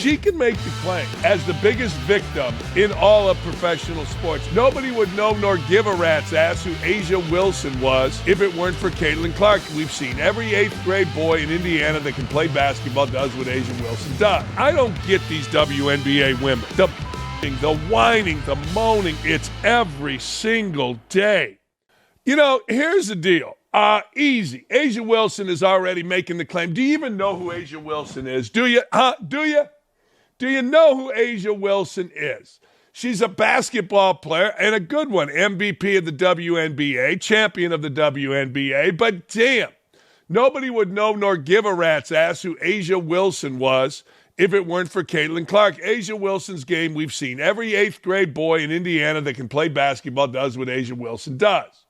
She can make the claim as the biggest victim in all of professional sports. Nobody would know nor give a rat's ass who Asia Wilson was if it weren't for Caitlin Clark. We've seen every 8th grade boy in Indiana that can play basketball does what Asia Wilson does. I don't get these WNBA women. The whining, the moaning, it's every single day. You know, here's the deal. Easy. Asia Wilson is already making the claim. Do you even know who Asia Wilson is? Do you? Do you? Do you know who Asia Wilson is? She's a basketball player and a good one. MVP of the WNBA, champion of the WNBA. But damn, nobody would know nor give a rat's ass who Asia Wilson was if it weren't for Caitlin Clark. Asia Wilson's game, we've seen every 8th grade boy in Indiana that can play basketball does what Asia Wilson does.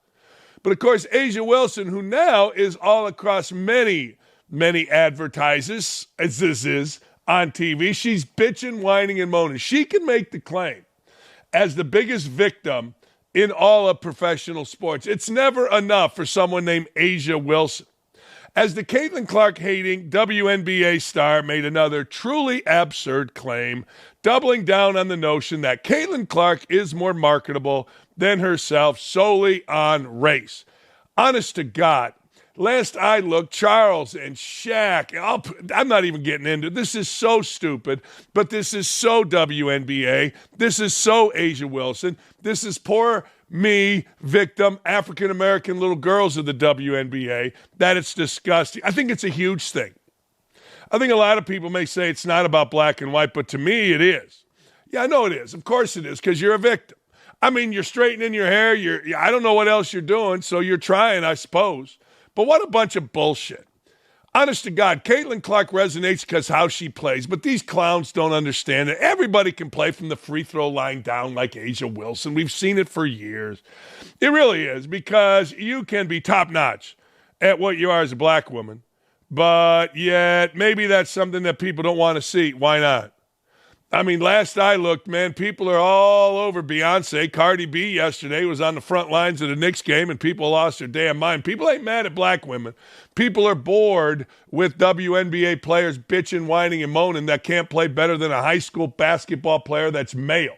But, of course, Asia Wilson, who now is all across many advertisers, as this is, on TV, she's bitching, whining, and moaning. She can make the claim as the biggest victim in all of professional sports. It's never enough for someone named Asia Wilson. As the Caitlin Clark-hating WNBA star made another truly absurd claim, doubling down on the notion that Caitlin Clark is more marketable than herself solely on race. Honest to God, last I looked, Charles and Shaq, I'm not even getting into it. This is so stupid, but this is so WNBA. This is so Asia Wilson. This is poor me, victim, African-American little girls of the WNBA, that it's disgusting. I think it's a huge thing. I think a lot of people may say it's not about black and white, but to me it is. Yeah, I know it is. Of course it is, because you're a victim. I mean, you're straightening your hair. I don't know what else you're doing, so you're trying, I suppose. But what a bunch of bullshit. Honest to God, Caitlin Clark resonates because how she plays, but these clowns don't understand it. Everybody can play from the free throw line down like Asia Wilson. We've seen it for years. It really is, because you can be top-notch at what you are as a black woman, but yet maybe that's something that people don't want to see. Why not? I mean, last I looked, man, people are all over Beyonce. Cardi B yesterday was on the front lines of the Knicks game, and people lost their damn mind. People ain't mad at black women. People are bored with WNBA players bitching, whining, and moaning that can't play better than a high school basketball player that's male.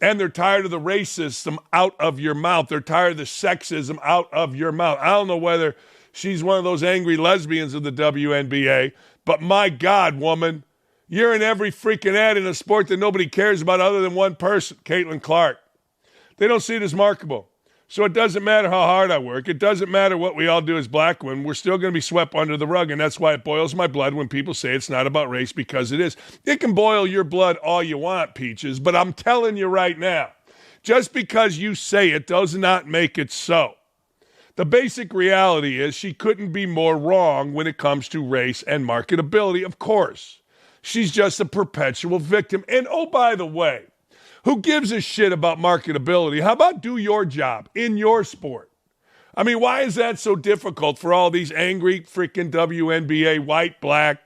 And they're tired of the racism out of your mouth. They're tired of the sexism out of your mouth. I don't know whether she's one of those angry lesbians of the WNBA, but my God, woman, you're in every freaking ad in a sport that nobody cares about other than one person, Caitlin Clark. They don't see it as marketable. So it doesn't matter how hard I work. It doesn't matter what we all do as black women. We're still going to be swept under the rug, and that's why it boils my blood when people say it's not about race, because it is. It can boil your blood all you want, Peaches, but I'm telling you right now, just because you say it does not make it so. The basic reality is she couldn't be more wrong when it comes to race and marketability, of course. She's just a perpetual victim. And oh, by the way, who gives a shit about marketability? How about do your job in your sport? I mean, why is that so difficult for all these angry freaking WNBA, white, black,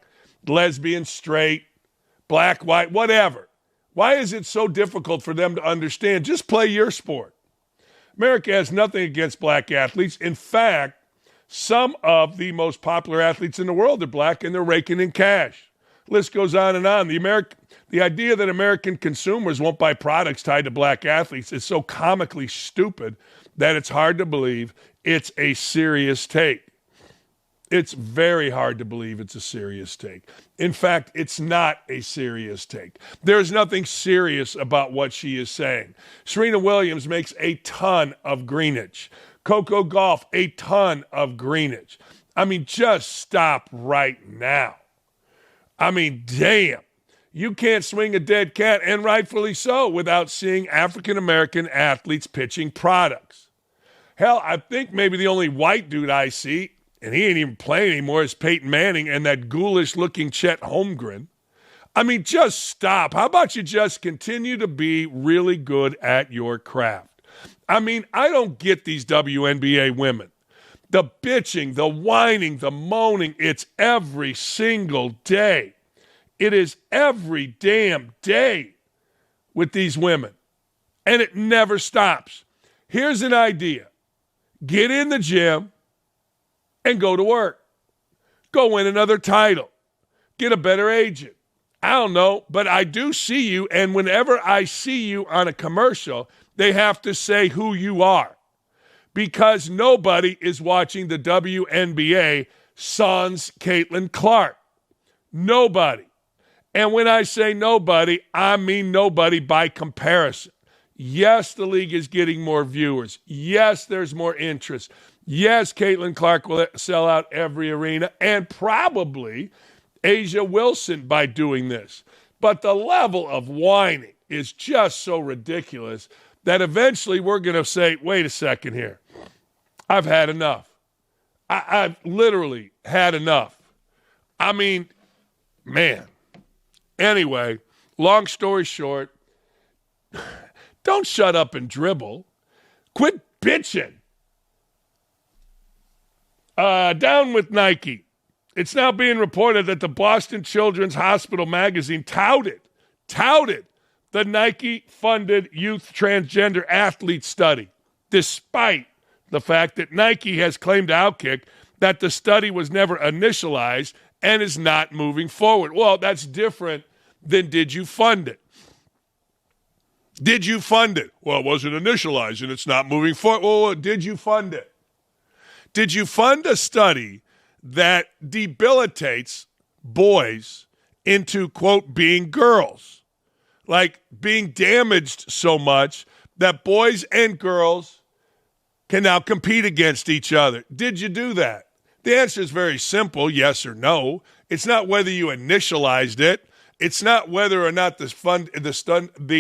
lesbian, straight, black, white, whatever? Why is it so difficult for them to understand? Just play your sport. America has nothing against black athletes. In fact, some of the most popular athletes in the world are black, and they're raking in cash. List goes on and on. The idea that American consumers won't buy products tied to black athletes is so comically stupid that it's hard to believe it's a serious take. It's very hard to believe it's a serious take. In fact, it's not a serious take. There's nothing serious about what she is saying. Serena Williams makes a ton of greenage. Coco Gauff, a ton of greenage. I mean, just stop right now. I mean, damn. You can't swing a dead cat, and rightfully so, without seeing African-American athletes pitching products. Hell, I think maybe the only white dude I see, and he ain't even playing anymore, is Peyton Manning and that ghoulish-looking Chet Holmgren. I mean, just stop. How about you just continue to be really good at your craft? I mean, I don't get these WNBA women. The bitching, the whining, the moaning, it's every single day. It is every damn day with these women. And it never stops. Here's an idea. Get in the gym and go to work. Go win another title. Get a better agent. I don't know, but I do see you, and whenever I see you on a commercial, they have to say who you are because nobody is watching the WNBA sans Caitlin Clark. Nobody. And when I say nobody, I mean nobody by comparison. Yes, the league is getting more viewers. Yes, there's more interest. Yes, Caitlin Clark will sell out every arena, and probably A'ja Wilson by doing this. But the level of whining is just so ridiculous that eventually we're going to say, wait a second here. I've had enough. I've literally had enough. I mean, man. Anyway, long story short, don't shut up and dribble. Quit bitching. Down with Nike. It's now being reported that the Boston Children's Hospital magazine touted the Nike-funded youth transgender athlete study, despite the fact that Nike has claimed to OutKick that the study was never initialized and is not moving forward. Well, that's different than did you fund it? Did you fund it? Well, it wasn't initialized and it's not moving forward. Well, did you fund it? Did you fund a study that debilitates boys into, quote, being girls? Like being damaged so much that boys and girls can now compete against each other. Did you do that? The answer is very simple, yes or no. It's not whether you initialized it. It's not whether or not the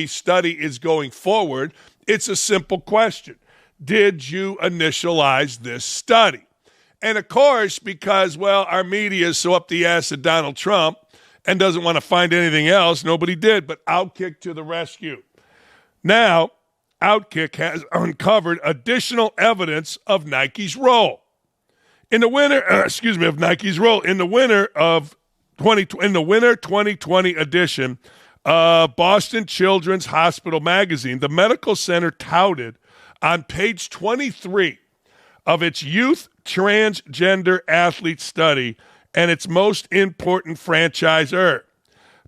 study is going forward. It's a simple question. Did you initialize this study? And of course, because, well, our media is so up the ass of Donald Trump and doesn't want to find anything else, nobody did, but OutKick to the rescue. Now, OutKick has uncovered additional evidence of Nike's role. In the winter, of Nike's role in the winter 2020 edition of Boston Children's Hospital magazine, the medical center touted on page 23 of its youth transgender athlete study and its most important franchisor.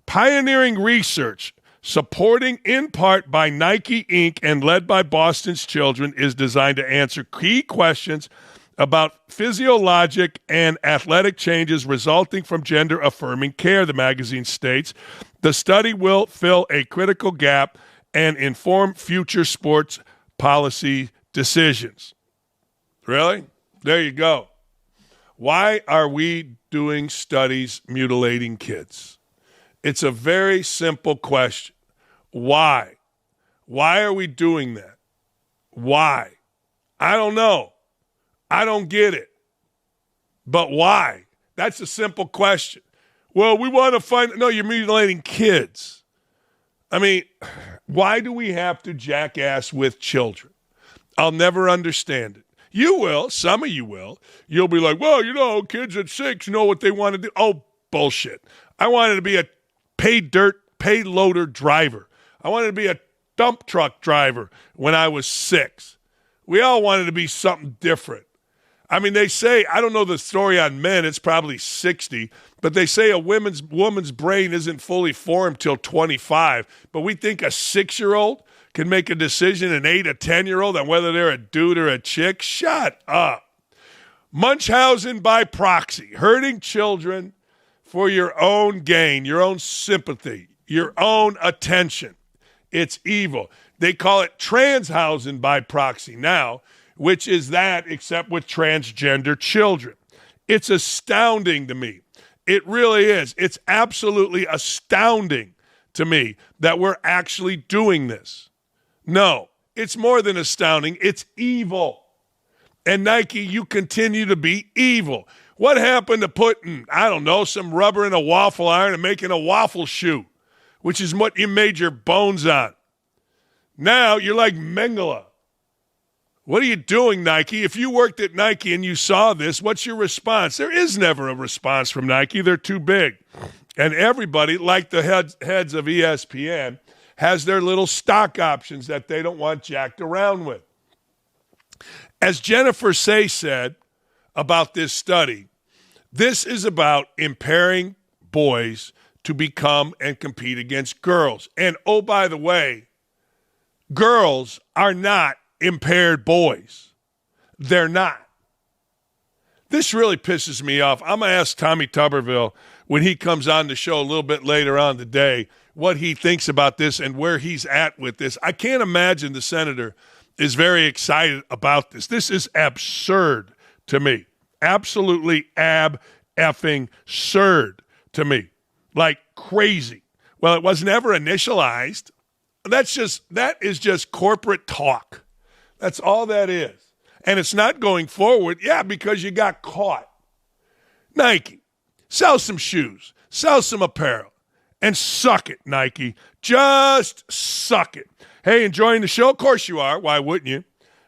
Pioneering research, supporting in part by Nike Inc. and led by Boston's Children, is designed to answer key questions about physiologic and athletic changes resulting from gender-affirming care, the magazine states. The study will fill a critical gap and inform future sports policy decisions. Really? There you go. Why are we doing studies mutilating kids? It's a very simple question. Why? Why are we doing that? Why? I don't know. I don't get it. But why? That's a simple question. Well, we want to find... No, you're mutilating kids. I mean, why do we have to jackass with children? I'll never understand it. You will. Some of you will. You'll be like, well, kids at 6 know what they want to do. Oh, bullshit. I wanted to be a payloader driver. I wanted to be a dump truck driver when I was 6. We all wanted to be something different. I mean, they say, I don't know the story on men, it's probably 60, but they say a woman's brain isn't fully formed till 25. But we think a 6-year-old can make a decision, an 8, a 10-year-old, on whether they're a dude or a chick? Shut up. Munchausen by proxy, hurting children for your own gain, your own sympathy, your own attention. It's evil. They call it Transhausen by proxy now, which is that except with transgender children. It's astounding to me. It really is. It's absolutely astounding to me that we're actually doing this. No, it's more than astounding. It's evil. And Nike, you continue to be evil. What happened to putting, I don't know, some rubber in a waffle iron and making a waffle shoe, which is what you made your bones on? Now you're like Mengele. What are you doing, Nike? If you worked at Nike and you saw this, what's your response? There is never a response from Nike. They're too big. And everybody, like the heads of ESPN, has their little stock options that they don't want jacked around with. As Jennifer Say said about this study, this is about impairing boys to become and compete against girls. And oh, by the way, girls are not impaired boys. They're not. This really pisses me off. I'm going to ask Tommy Tuberville when he comes on the show a little bit later on today what he thinks about this and where he's at with this. I can't imagine the senator is very excited about this. This is absurd to me. Absolutely ab-effing-surd to me. Like crazy. Well, it was never initialized. That is just corporate talk. That's all that is. And it's not going forward, because you got caught. Nike, sell some shoes, sell some apparel, and suck it, Nike. Just suck it. Hey, enjoying the show? Of course you are. Why wouldn't you?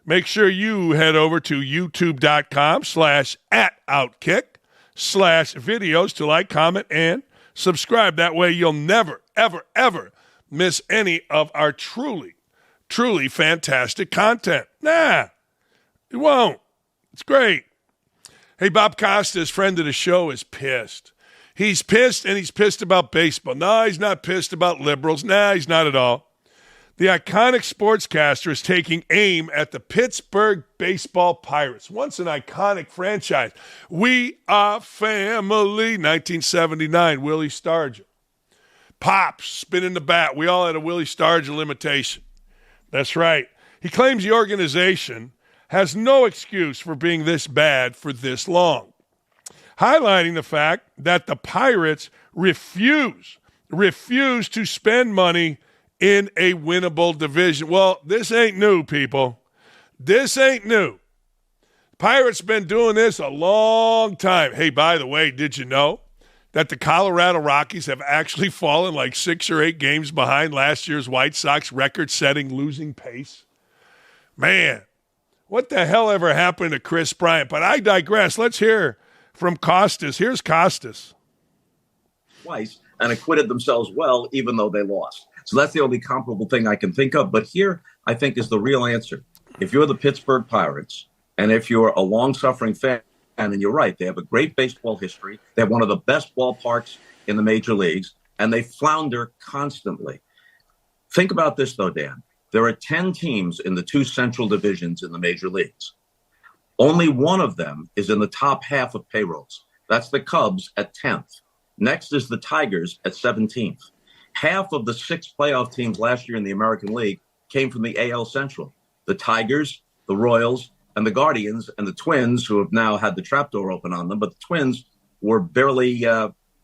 Make sure you head over to youtube.com/@OutKick/videos to like, comment, and subscribe. That way you'll never, ever, ever miss any of our truly, truly fantastic content. Nah, you won't. It's great. Hey, Bob Costas, friend of the show, is pissed. He's pissed, and he's pissed about baseball. No, he's not pissed about liberals. Nah, he's not at all. The iconic sportscaster is taking aim at the Pittsburgh baseball Pirates, once an iconic franchise. We are family, 1979, Willie Stargell. Pops, spinning the bat. We all had a Willie Stargell imitation. That's right. He claims the organization has no excuse for being this bad for this long, highlighting the fact that the Pirates refuse to spend money in a winnable division. Well, this ain't new, people. This ain't new. Pirates been doing this a long time. Hey, by the way, did you know that the Colorado Rockies have actually fallen like 6 or 8 games behind last year's White Sox record-setting losing pace? Man, what the hell ever happened to Chris Bryant? But I digress. Let's hear from Costas. Here's Costas. Twice and acquitted themselves well, even though they lost. So that's the only comparable thing I can think of. But here, I think, is the real answer. If you're the Pittsburgh Pirates, and if you're a long-suffering fan, and you're right, they have a great baseball history. They have one of the best ballparks in the major leagues, and they flounder constantly. Think about this, though, Dan. There are 10 teams in the 2 central divisions in the major leagues. Only one of them is in the top half of payrolls. That's the Cubs at 10th. Next is the Tigers at 17th. Half of the 6 playoff teams last year in the American League came from the AL Central. The Tigers, the Royals, and the Guardians, and the Twins, who have now had the trapdoor open on them, but the Twins were barely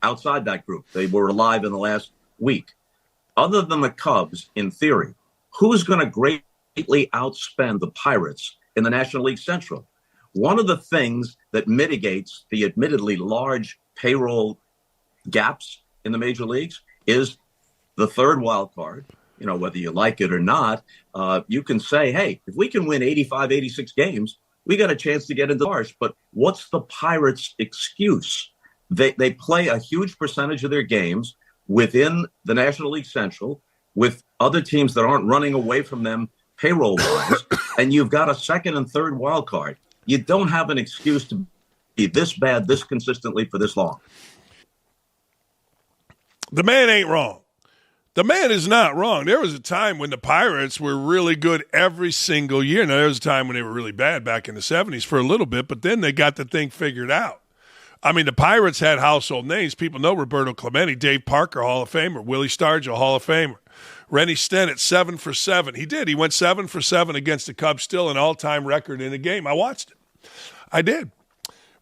outside that group. They were alive in the last week. Other than the Cubs, in theory, who is going to greatly outspend the Pirates in the National League Central? One of the things that mitigates the admittedly large payroll gaps in the major leagues is the third wild card. You know, whether you like it or not, you can say, hey, if we can win 85, 86 games, we got a chance to get into the March. But what's the Pirates' excuse? They play a huge percentage of their games within the National League Central with other teams that aren't running away from them payroll-wise, and you've got a second and third wild card. You don't have an excuse to be this bad, this consistently for this long. The man ain't wrong. The man is not wrong. There was a time when the Pirates were really good every single year. Now, there was a time when they were really bad back in the 70s for a little bit, but then they got the thing figured out. I mean, the Pirates had household names. People know Roberto Clemente, Dave Parker, Hall of Famer, Willie Stargell, Hall of Famer. Rennie Stennett, 7 for 7. He did. He went 7 for 7 against the Cubs, still an all-time record in a game. I watched it. I did.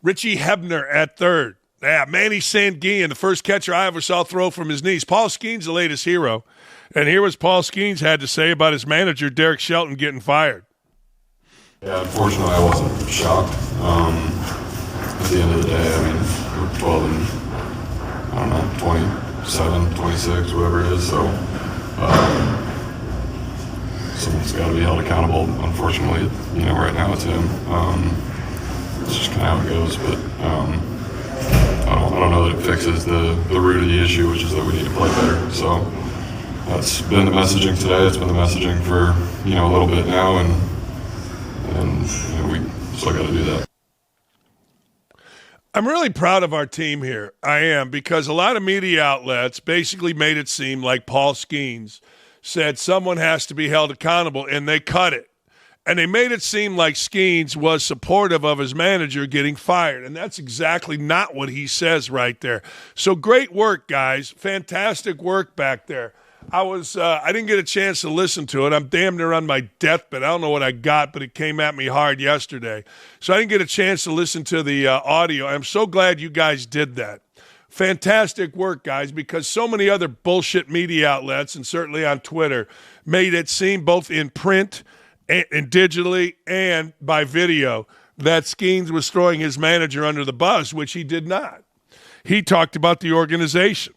Richie Hebner at third. Yeah, Manny Sanguillen, the first catcher I ever saw throw from his knees. Paul Skeens, the latest hero. And here was Paul Skeens had to say about his manager, Derek Shelton, getting fired. Yeah, unfortunately, I wasn't shocked. At the end of the day, I mean, we're 12 and, I don't know, 27, 26, whatever it is. So someone's got to be held accountable. Unfortunately, you know, right now it's him. It's just kind of how it goes. But I don't know that it fixes the root of the issue, which is that we need to play better. So that's been the messaging today. It's been the messaging for, you know, a little bit now, and you know, we still got to do that. I'm really proud of our team here. I am, because a lot of media outlets basically made it seem like Paul Skeens said someone has to be held accountable, and they cut it. And they made it seem like Skeens was supportive of his manager getting fired. And that's exactly not what he says right there. So great work, guys. Fantastic work back there. I didn't get a chance to listen to it. I'm damn near on my deathbed. I don't know what I got, but it came at me hard yesterday. So I didn't get a chance to listen to the audio. I'm so glad you guys did that. Fantastic work, guys, because so many other bullshit media outlets, and certainly on Twitter, made it seem both in print and digitally and by video that Skeens was throwing his manager under the bus, which he did not. He talked about the organization.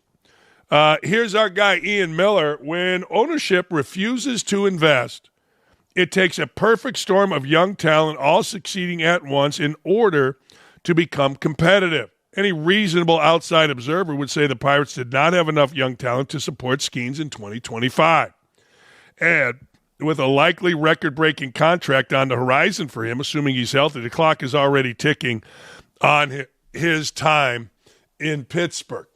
Here's our guy, Ian Miller. When ownership refuses to invest, it takes a perfect storm of young talent all succeeding at once in order to become competitive. Any reasonable outside observer would say the Pirates did not have enough young talent to support Skeens in 2025. And with a likely record-breaking contract on the horizon for him, assuming he's healthy, the clock is already ticking on his time in Pittsburgh.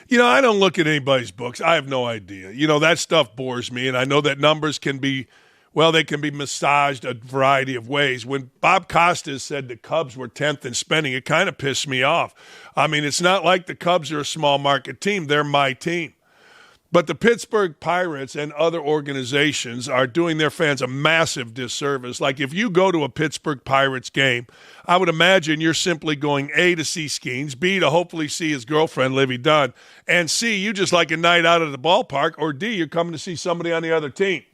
You know, I don't look at anybody's books. I have no idea. You know, that stuff bores me, and I know that numbers can be, well, they can be massaged a variety of ways. When Bob Costas said the Cubs were 10th in spending, it kind of pissed me off. I mean, it's not like the Cubs are a small market team. They're my team. But the Pittsburgh Pirates and other organizations are doing their fans a massive disservice. Like, if you go to a Pittsburgh Pirates game, I would imagine you're simply going, A, to see Skeens, B, to hopefully see his girlfriend, Livy Dunn, and C, you just like a night out at the ballpark, or D, you're coming to see somebody on the other team.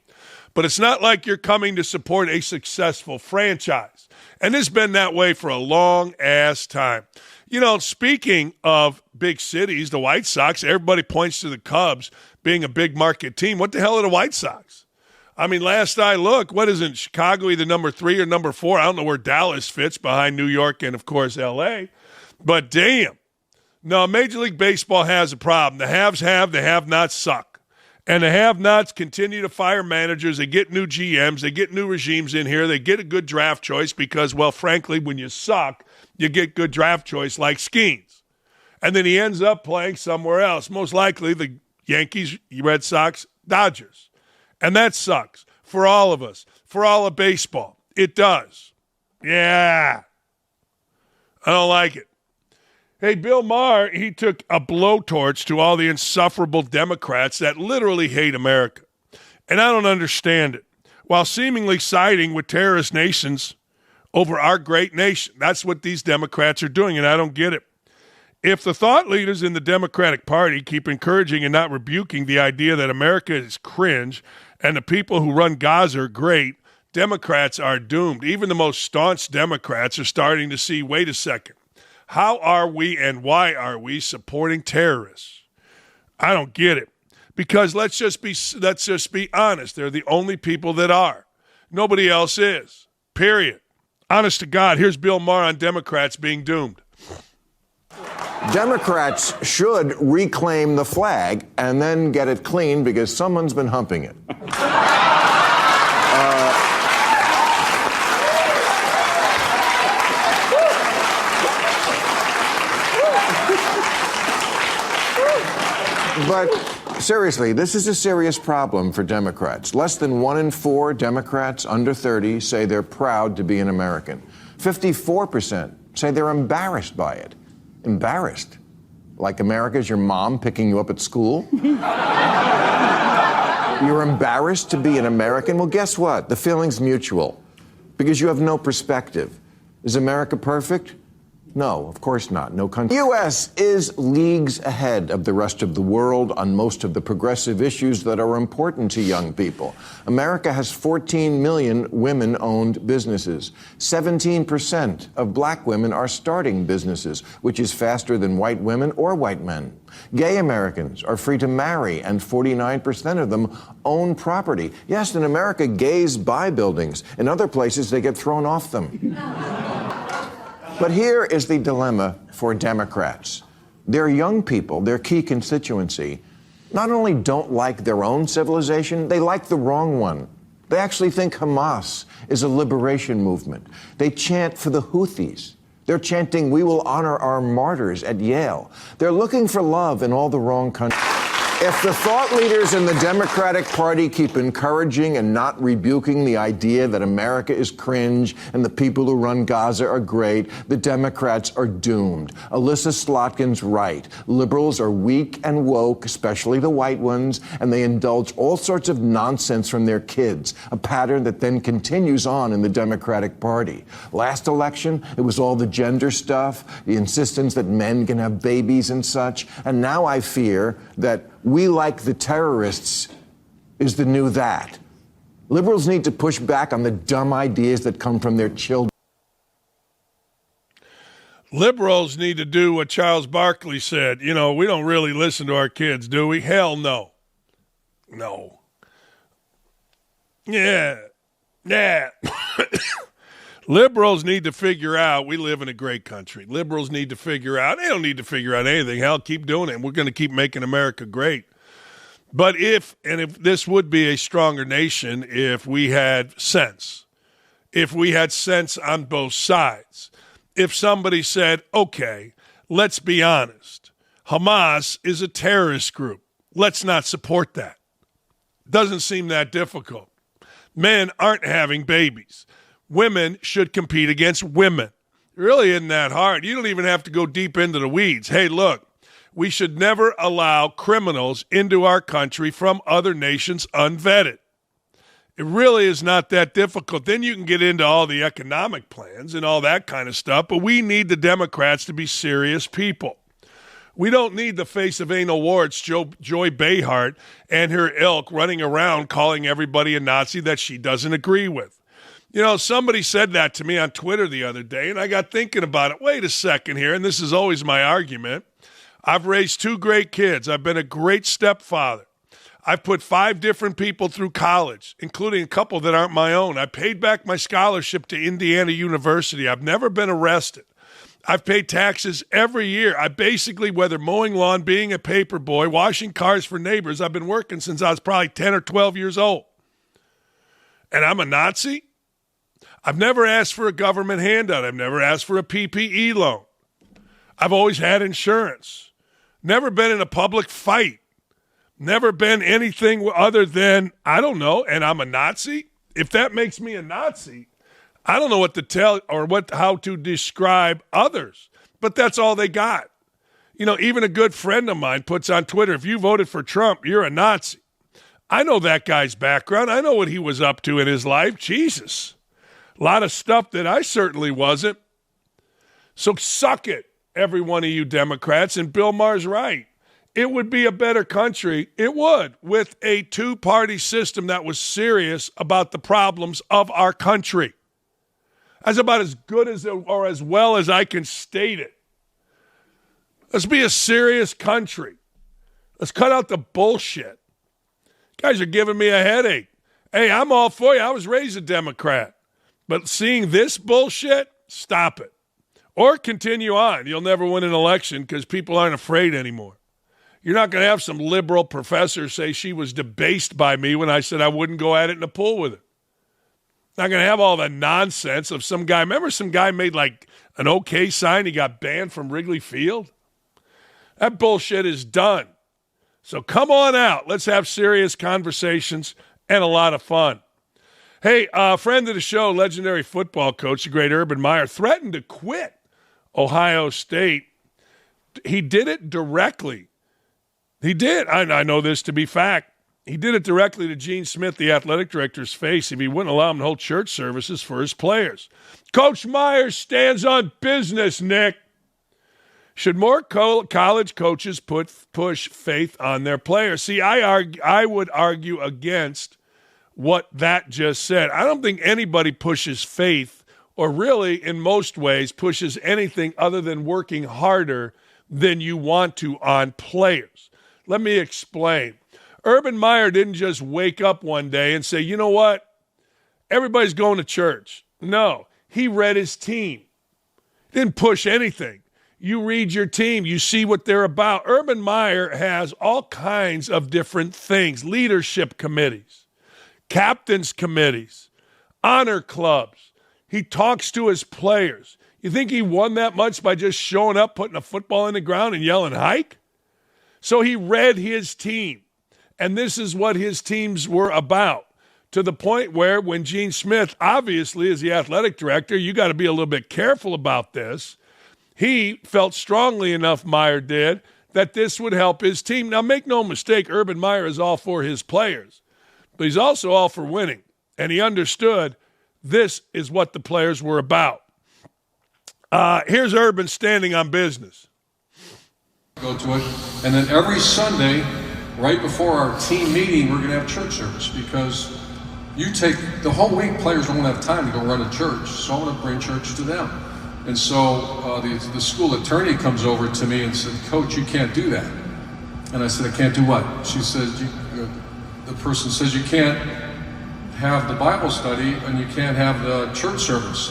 But it's not like you're coming to support a successful franchise. And it's been that way for a long-ass time. You know, speaking of big cities, the White Sox, everybody points to the Cubs being a big market team. What the hell are the White Sox? I mean, last I looked, what is it, Chicago either number 3 or number 4? I don't know where Dallas fits behind New York and, of course, L.A. But damn. No, Major League Baseball has a problem. The haves have, the have-nots suck. And the have-nots continue to fire managers. They get new GMs. They get new regimes in here. They get a good draft choice because, well, frankly, when you suck, you get good draft choice like Skeens. And then he ends up playing somewhere else, most likely the Yankees, Red Sox, Dodgers. And that sucks for all of us, for all of baseball. It does. Yeah. I don't like it. Hey, Bill Maher, he took a blowtorch to all the insufferable Democrats that literally hate America. And I don't understand it. While seemingly siding with terrorist nations over our great nation. That's what these Democrats are doing, and I don't get it. If the thought leaders in the Democratic Party keep encouraging and not rebuking the idea that America is cringe and the people who run Gaza are great, Democrats are doomed. Even the most staunch Democrats are starting to see, wait a second, how are we and why are we supporting terrorists? I don't get it. Because let's just be honest. They're the only people that are. Nobody else is. Period. Honest to God, here's Bill Maher on Democrats being doomed. Democrats should reclaim the flag and then get it clean because someone's been humping it. But seriously, this is a serious problem for Democrats. Less than 1 in 4 Democrats under 30 say they're proud to be an American. 54% say they're embarrassed by it. Embarrassed? Like America's your mom picking you up at school? You're embarrassed to be an American? Well, guess what? The feeling's mutual. Because you have no perspective. Is America perfect? No, of course not. No country. The U.S. is leagues ahead of the rest of the world on most of the progressive issues that are important to young people. America has 14 million women-owned businesses. 17% of black women are starting businesses, which is faster than white women or white men. Gay Americans are free to marry, and 49% of them own property. Yes, in America, gays buy buildings. In other places, they get thrown off them. But here is the dilemma for Democrats. Their young people, their key constituency, not only don't like their own civilization, they like the wrong one. They actually think Hamas is a liberation movement. They chant for the Houthis. They're chanting, "We will honor our martyrs" at Yale. They're looking for love in all the wrong countries. If the thought leaders in the Democratic Party keep encouraging and not rebuking the idea that America is cringe and the people who run Gaza are great, the Democrats are doomed. Alyssa Slotkin's right. Liberals are weak and woke, especially the white ones, and they indulge all sorts of nonsense from their kids, a pattern that then continues on in the Democratic Party. Last election, it was all the gender stuff, the insistence that men can have babies and such, and now I fear that "we like the terrorists" is the new that. Liberals need to push back on the dumb ideas that come from their children. Liberals need to do what Charles Barkley said. You know, we don't really listen to our kids, do we? Hell no. No. Yeah. Liberals need to figure out, we live in a great country. Liberals need to figure out, they don't need to figure out anything. Hell, keep doing it. We're going to keep making America great. But if this would be a stronger nation if we had sense. If we had sense on both sides. If somebody said, okay, let's be honest. Hamas is a terrorist group. Let's not support that. Doesn't seem that difficult. Men aren't having babies. Women should compete against women. It really isn't that hard. You don't even have to go deep into the weeds. Hey, look, we should never allow criminals into our country from other nations unvetted. It really is not that difficult. Then you can get into all the economic plans and all that kind of stuff, but we need the Democrats to be serious people. We don't need the face of anal warts, Joy Behar, and her ilk running around calling everybody a Nazi that she doesn't agree with. You know, somebody said that to me on Twitter the other day, and I got thinking about it. Wait a second here, and this is always my argument. I've raised 2 great kids. I've been a great stepfather. I've put 5 different people through college, including a couple that aren't my own. I paid back my scholarship to Indiana University. I've never been arrested. I've paid taxes every year. I basically, whether mowing lawn, being a paper boy, washing cars for neighbors, I've been working since I was probably 10 or 12 years old. And I'm a Nazi? I've never asked for a government handout. I've never asked for a PPE loan. I've always had insurance. Never been in a public fight. Never been anything other than, I don't know, and I'm a Nazi? If that makes me a Nazi, I don't know what to tell or how to describe others. But that's all they got. You know, even a good friend of mine puts on Twitter, if you voted for Trump, you're a Nazi. I know that guy's background. I know what he was up to in his life. Jesus. A lot of stuff that I certainly wasn't. So suck it, every one of you Democrats. And Bill Maher's right. It would be a better country. It would, with a 2-party system that was serious about the problems of our country. That's about as good as or as well as I can state it. Let's be a serious country. Let's cut out the bullshit. Guys are giving me a headache. Hey, I'm all for you. I was raised a Democrat. But seeing this bullshit, stop it. Or continue on. You'll never win an election because people aren't afraid anymore. You're not going to have some liberal professor say she was debased by me when I said I wouldn't go at it in a pool with her. Not going to have all that nonsense of some guy. Remember some guy made like an okay sign? He got banned from Wrigley Field? That bullshit is done. So come on out. Let's have serious conversations and a lot of fun. Hey, a friend of the show, legendary football coach, the great Urban Meyer, threatened to quit Ohio State. He did it directly. He did. I know this to be fact. He did it directly to Gene Smith, the athletic director's face, if he wouldn't allow him to hold church services for his players. Coach Meyer stands on business, Nick. Should more college coaches push faith on their players? See, I would argue against what that just said. I don't think anybody pushes faith or really, in most ways, pushes anything other than working harder than you want to on players. Let me explain. Urban Meyer didn't just wake up one day and say, you know what? Everybody's going to church. No, he read his team. Didn't push anything. You read your team. You see what they're about. Urban Meyer has all kinds of different things. Leadership committees, captains committees, honor clubs. He talks to his players. You think he won that much by just showing up, putting a football in the ground, and yelling hike? So he read his team, and this is what his teams were about, to the point where when Gene Smith, obviously, is the athletic director, you got to be a little bit careful about this. He felt strongly enough, Meyer did, that this would help his team. Now, make no mistake, Urban Meyer is all for his players, but he's also all for winning, and he understood this is what the players were about. Here's Urban standing on business. Go to it, and then every Sunday, right before our team meeting, we're going to have church service, because you take the whole week, players won't have time to go run a church, so I want to bring church to them. And so the school attorney comes over to me and said, "Coach, you can't do that." And I said, "I can't do what?" She says, the person says, "You can't have the Bible study and you can't have the church service."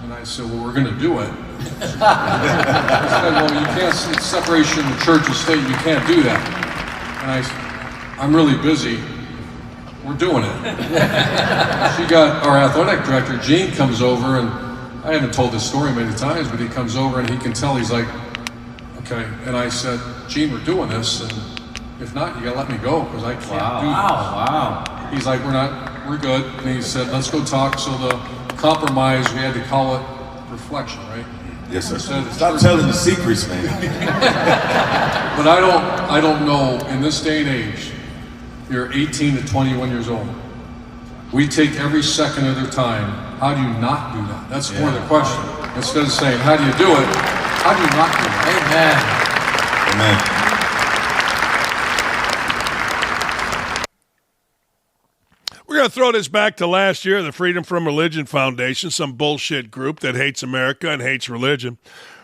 And I said, "Well, we're going to do it." I said, "Well, you can't, it's separation of church and state, you can't do that." And I said, "I'm really busy. We're doing it." She got our athletic director, Gene, comes over, and I haven't told this story many times, but he comes over and he can tell, he's like, "Okay." And I said, "Gene, we're doing this, and if not, you gotta let me go, because I can't do this." Wow. He's like, we're good. And he said, "Let's go talk." So the compromise, we had to call it reflection, right? Yes, sir. Said, Stop telling the secrets, man. but I don't know, in this day and age, you're 18 to 21 years old. We take every second of their time. How do you not do that? That's more the question. Instead of saying, how do you do it? How do you not do it? Amen. We're going to throw this back to last year. The Freedom from Religion Foundation, some bullshit group that hates America and hates religion,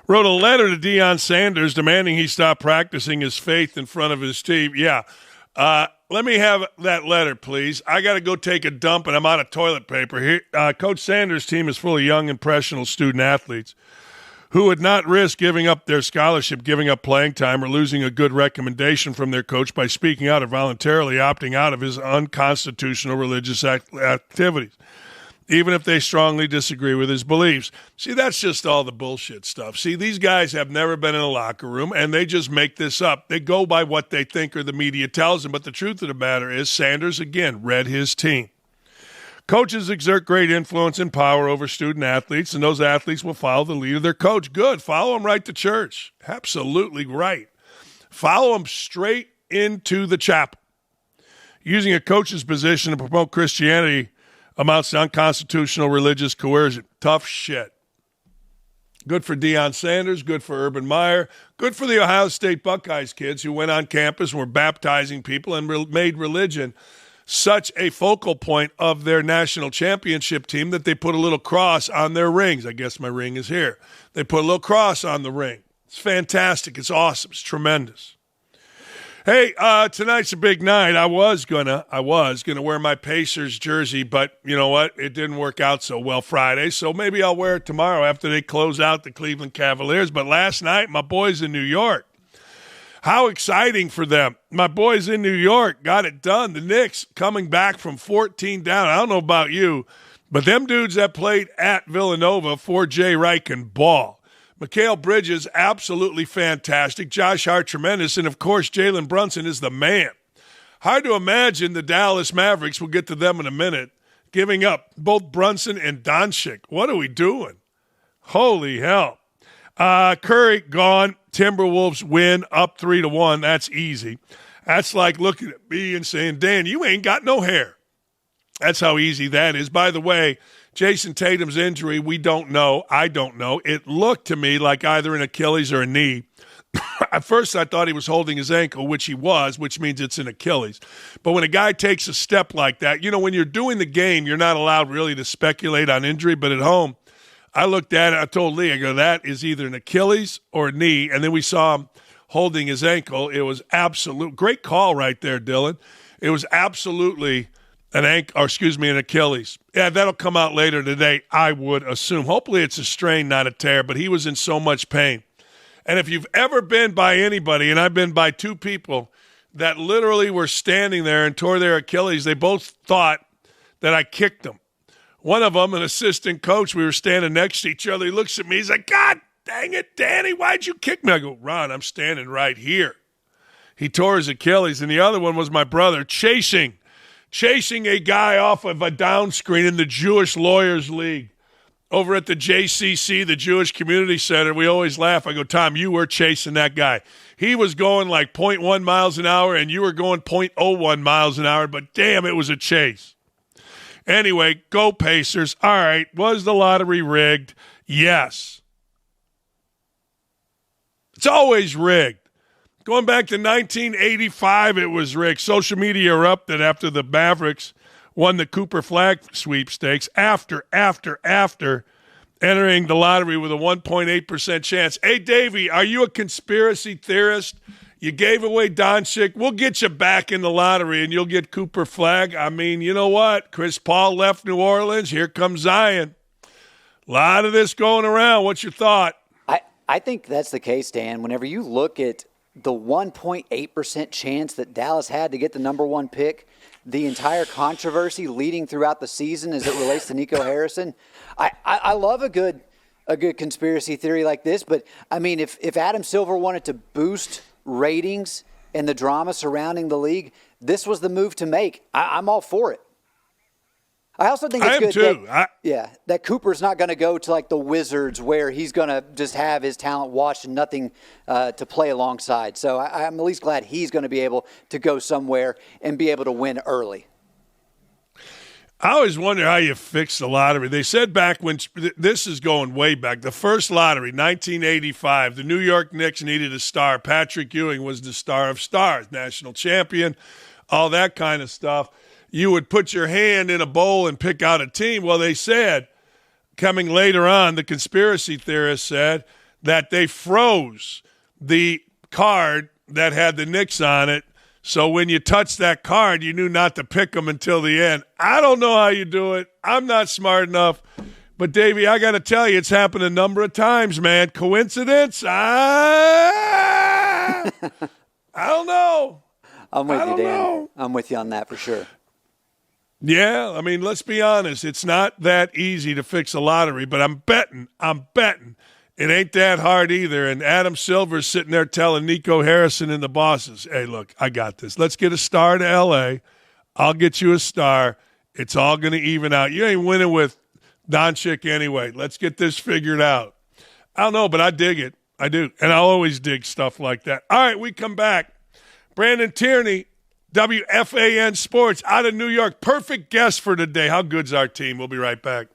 wrote a letter to Deion Sanders demanding he stop practicing his faith in front of his team. Yeah. Let me have that letter, please. I got to go take a dump, and I'm out of toilet paper. Here, Coach Sanders' team is full of young, impressionable student-athletes who would not risk giving up their scholarship, giving up playing time, or losing a good recommendation from their coach by speaking out or voluntarily opting out of his unconstitutional religious activities, even if they strongly disagree with his beliefs. See, that's just all the bullshit stuff. See, these guys have never been in a locker room, and they just make this up. They go by what they think or the media tells them, but the truth of the matter is Sanders, again, read his team. Coaches exert great influence and power over student-athletes, and those athletes will follow the lead of their coach. Good. Follow them right to church. Absolutely right. Follow them straight into the chapel. Using a coach's position to promote Christianity amounts to unconstitutional religious coercion. Tough shit. Good for Deion Sanders, good for Urban Meyer, good for the Ohio State Buckeyes kids who went on campus and were baptizing people and made religion such a focal point of their national championship team that they put a little cross on their rings. I guess my ring is here. They put a little cross on the ring. It's fantastic. It's awesome. It's tremendous. Hey, tonight's a big night. I was gonna wear my Pacers jersey, but you know what? It didn't work out so well Friday, so maybe I'll wear it tomorrow after they close out the Cleveland Cavaliers. But last night, my boys in New York, how exciting for them. My boys in New York got it done. The Knicks coming back from 14 down. I don't know about you, but them dudes that played at Villanova for Jay Wright can ball. Mikal Bridges, absolutely fantastic. Josh Hart, tremendous. And, of course, Jalen Brunson is the man. Hard to imagine the Dallas Mavericks, we'll get to them in a minute, giving up both Brunson and Doncic. What are we doing? Holy hell. Curry gone. Timberwolves win up 3-1. That's easy. That's like looking at me and saying, Dan, you ain't got no hair. That's how easy that is. By the way, Jason Tatum's injury, we don't know. I don't know. It looked to me like either an Achilles or a knee. At first, I thought he was holding his ankle, which he was, which means it's an Achilles. But when a guy takes a step like that, you know, when you're doing the game, you're not allowed really to speculate on injury. But at home, I looked at it. I told Lee, I go, that is either an Achilles or a knee. And then we saw him holding his ankle. It was absolute. Great call right there, Dylan. It was absolutely an Achilles. Yeah, that'll come out later today, I would assume. Hopefully it's a strain, not a tear, but he was in so much pain. And if you've ever been by anybody, and I've been by two people that literally were standing there and tore their Achilles, they both thought that I kicked them. One of them, an assistant coach, we were standing next to each other. He looks at me. He's like, God dang it, Danny, why'd you kick me? I go, Ron, I'm standing right here. He tore his Achilles, and the other one was my brother chasing a guy off of a down screen in the Jewish Lawyers League. Over at the JCC, the Jewish Community Center, we always laugh. I go, Tom, you were chasing that guy. He was going like 0.1 miles an hour, and you were going 0.01 miles an hour, but damn, it was a chase. Anyway, go Pacers. All right, was the lottery rigged? Yes. It's always rigged. Going back to 1985, it was rigged. Social media erupted after the Mavericks won the Cooper Flag sweepstakes after entering the lottery with a 1.8% chance. Hey, Davey, are you a conspiracy theorist? You gave away Doncic. We'll get you back in the lottery, and you'll get Cooper Flag. I mean, you know what? Chris Paul left New Orleans. Here comes Zion. A lot of this going around. What's your thought? I think that's the case, Dan. Whenever you look at the 1.8% chance that Dallas had to get the number one pick, the entire controversy leading throughout the season as it relates to Nico Harrison, I love a good conspiracy theory like this. But, I mean, if Adam Silver wanted to boost ratings and the drama surrounding the league, this was the move to make. I'm all for it. I also think it's good that Cooper's not going to go to like the Wizards where he's going to just have his talent watched and nothing to play alongside. So I'm at least glad he's going to be able to go somewhere and be able to win early. I always wonder how you fix the lottery. They said back when – this is going way back. The first lottery, 1985, the New York Knicks needed a star. Patrick Ewing was the star of stars, national champion, all that kind of stuff. You would put your hand in a bowl and pick out a team. Well, they said, coming later on, the conspiracy theorists said that they froze the card that had the Knicks on it. So when you touched that card, you knew not to pick them until the end. I don't know how you do it. I'm not smart enough. But, Davey, I got to tell you, it's happened a number of times, man. Coincidence? I don't know. I'm with you, Dan. I'm with you on that for sure. Yeah, I mean, let's be honest. It's not that easy to fix a lottery, but I'm betting it ain't that hard either. And Adam Silver's sitting there telling Nico Harrison and the bosses, hey, look, I got this. Let's get a star to L.A. I'll get you a star. It's all going to even out. You ain't winning with Doncic anyway. Let's get this figured out. I don't know, but I dig it. I do. And I'll always dig stuff like that. All right, we come back. Brandon Tierney, WFAN Sports out of New York. Perfect guest for today. How good's our team? We'll be right back.